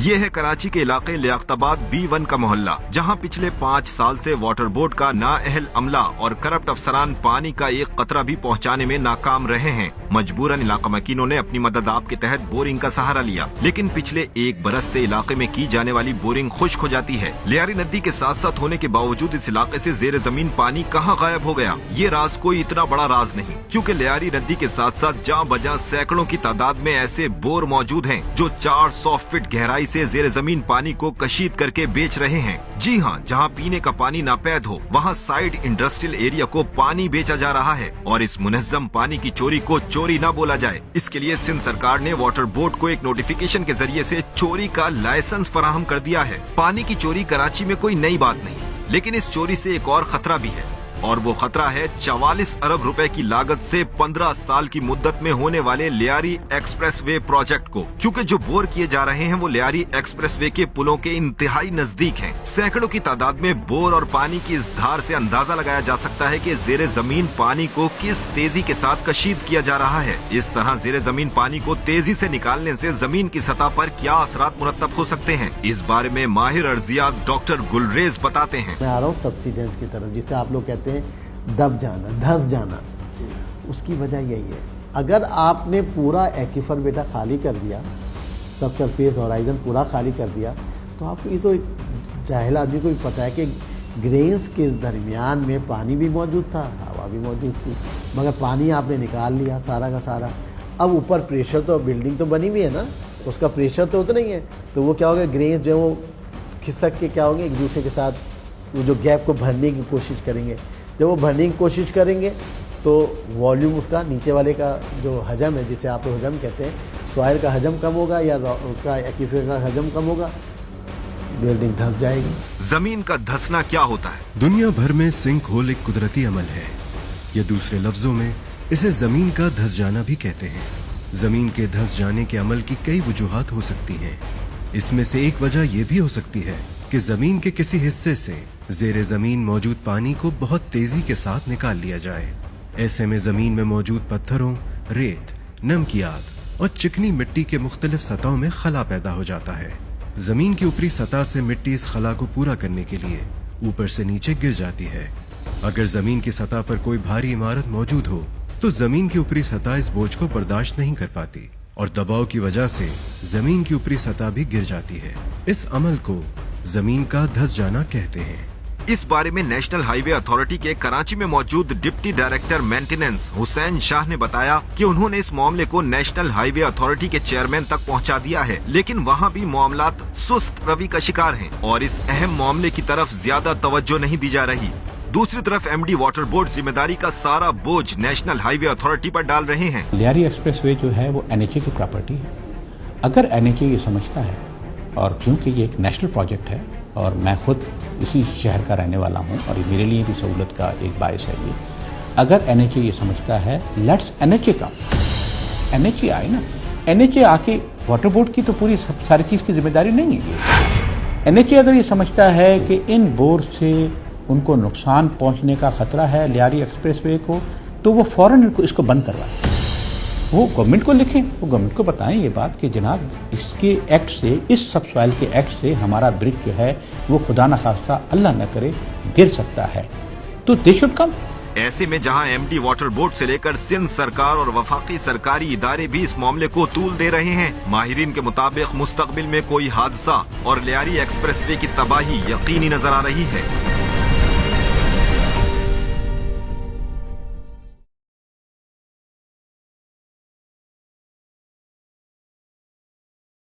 ये है कराची के इलाके लियाकताबाद B1 का मोहल्ला, जहां पिछले 5 साल से वाटर बोर्ड का नाअहल अमला और करप्ट अफसरान पानी का एक कतरा भी पहुंचाने में नाकाम रहे हैं। मजबूरन इलाका मकीनों ने अपनी मदद आप के तहत बोरिंग का सहारा लिया, लेकिन पिछले 1 बरस से इलाके में की जाने वाली बोरिंग खुश्क हो जाती है। लियारी नदी के साथ साथ होने के बावजूद इस इलाके से जेर जमीन पानी कहां गायब हो गया, ये राज कोई इतना बड़ा राज नहीं, क्योंकि लियारी नदी के साथ साथ जहाँ बजा सैकड़ों की तादाद में ऐसे बोर मौजूद हैं जो 400 फीट गहराई से जेर जमीन पानी को कशीद करके बेच रहे हैं। जी हाँ, जहाँ पीने का पानी नापैद हो वहाँ साइड इंडस्ट्रियल एरिया को पानी बेचा जा रहा है। और इस मुनज़्ज़म पानी की चोरी को चोरी न बोला जाए, इसके लिए सिंध सरकार ने वाटर बोर्ड को एक नोटिफिकेशन के जरिए से चोरी का लाइसेंस फराहम कर दिया है। पानी की चोरी कराची में कोई नई बात नहीं, लेकिन इस चोरी से एक और खतरा भी है, और वो खतरा है 44 अरब रुपए की लागत से 15 साल की मुद्दत में होने वाले लियारी एक्सप्रेसवे प्रोजेक्ट को, क्योंकि जो बोर किए जा रहे हैं वो लियारी एक्सप्रेसवे के पुलों के इंतहाई नजदीक हैं। सैकड़ों की तादाद में बोर और पानी की इस धार से अंदाजा लगाया जा सकता है कि जेरे जमीन पानी को किस तेजी के साथ कशीद किया जा रहा है। इस तरह जेरे जमीन पानी को तेजी से निकालने से जमीन की सतह पर क्या असरात मुरत्तब हो सकते हैं, इस बारे में माहिर अर्जियात डॉक्टर गुलरेज बताते हैं। मैं आ रहा हूँ सब्सिडेंस की तरफ, जिसे आप लोग कहते हैं दब जाना, धस जाना। उसकी वजह यही है, अगर आपने पूरा एक्वीफर बेटा खाली कर दिया, सब सरफेस होराइजन पूरा खाली कर दिया, तो आपको ये तो जाहिल आदमी को भी पता है कि ग्रेन्स के दरमियान में पानी भी मौजूद था, हवा भी मौजूद थी, मगर पानी आपने निकाल लिया सारा का सारा। अब ऊपर प्रेशर तो बिल्डिंग तो बनी हुई है ना, उसका प्रेशर तो उतना ही है, तो वो क्या होगा, ग्रेन्स जो है वो खिसक के क्या होंगे, एक दूसरे के साथ वो जो गैप को भरने की कोशिश करेंगे। जब वो भरने की कोशिश करेंगे तो वॉल्यूम उसका नीचे वाले का जो हजम है, जिसे आप हजम कहते हैं, सॉइल का हजम कम होगा या उसका एक्वीफर का हजम कम होगा, बिल्डिंग धंस जाएगी। जमीन का धंसना क्या होता है? दुनिया भर में सिंक होल एक कुदरती अमल है, या दूसरे लफ्जों में इसे जमीन का धंस जाना भी कहते हैं। जमीन के धंस जाने के अमल की कई वजूहात हो सकती हैं। इसमें से एक वजह यह भी हो सकती है कि जमीन के किसी हिस्से से जेरे जमीन मौजूद पानी को बहुत तेजी के साथ निकाल लिया जाए। ऐसे में जमीन में मौजूद पत्थरों, रेत, नमकियात और चिकनी मिट्टी के मुख्तलिफ सतहों में खला पैदा हो जाता है। जमीन की ऊपरी सतह से मिट्टी इस खला को पूरा करने के लिए ऊपर से नीचे गिर जाती है। अगर जमीन की सतह पर कोई भारी इमारत मौजूद हो तो जमीन की ऊपरी सतह इस बोझ को बर्दाश्त नहीं कर पाती और दबाव की वजह से जमीन की ऊपरी सतह भी गिर जाती है। इस अमल को जमीन का धंस जाना कहते हैं। इस बारे में नेशनल हाईवे अथॉरिटी के कराची में मौजूद deputy director maintenance Hussain Shah ने बताया कि उन्होंने इस मामले को नेशनल हाईवे अथॉरिटी के चेयरमैन तक पहुंचा दिया है, लेकिन वहां भी मामलात सुस्त रवि का शिकार हैं और इस अहम मामले की तरफ ज्यादा तवज्जो नहीं दी जा रही। दूसरी तरफ एमडी वाटर बोर्ड जिम्मेदारी का सारा बोझ नेशनल हाईवे अथॉरिटी पर डाल रहे हैं। लियारी एक्सप्रेसवे जो है वो NHA की प्रॉपर्टी है। अगर NHA ये समझता है, और क्योंकि ये एक नेशनल प्रोजेक्ट है और मैं खुद इसी शहर का रहने वाला हूँ और मेरे लिए भी सहूलत का एक बायस है ये, अगर NHA ये समझता है, लेट्स NHA का NHA आए ना, NHA आके वाटर बोर्ड की तो पूरी सारी चीज़ की जिम्मेदारी नहीं है ये। NHA अगर ये समझता है कि इन बोर से उनको नुकसान पहुँचने का खतरा है लियारी एक्सप्रेसवे को, तो वो फौरन इसको बंद करवाए। वो गवर्नमेंट को लिखें, वो गवर्नमेंट को बताएं ये बात कि जनाब इसके एक्ट से, इस सब सॉइल के एक्ट से हमारा ब्रिज जो है वो खुदा न खास्ता अल्लाह न करे गिर सकता है, तो दे शुड कम। ऐसे में जहां एमडी वाटर बोर्ड से लेकर सिंध सरकार और वफाकी सरकारी इदारे भी इस मामले को तूल दे रहे हैं, माहिरीन के मुताबिक मुस्तकबिल में कोई हादसा और लियारी एक्सप्रेसवे की तबाही यकीनी नजर आ रही है।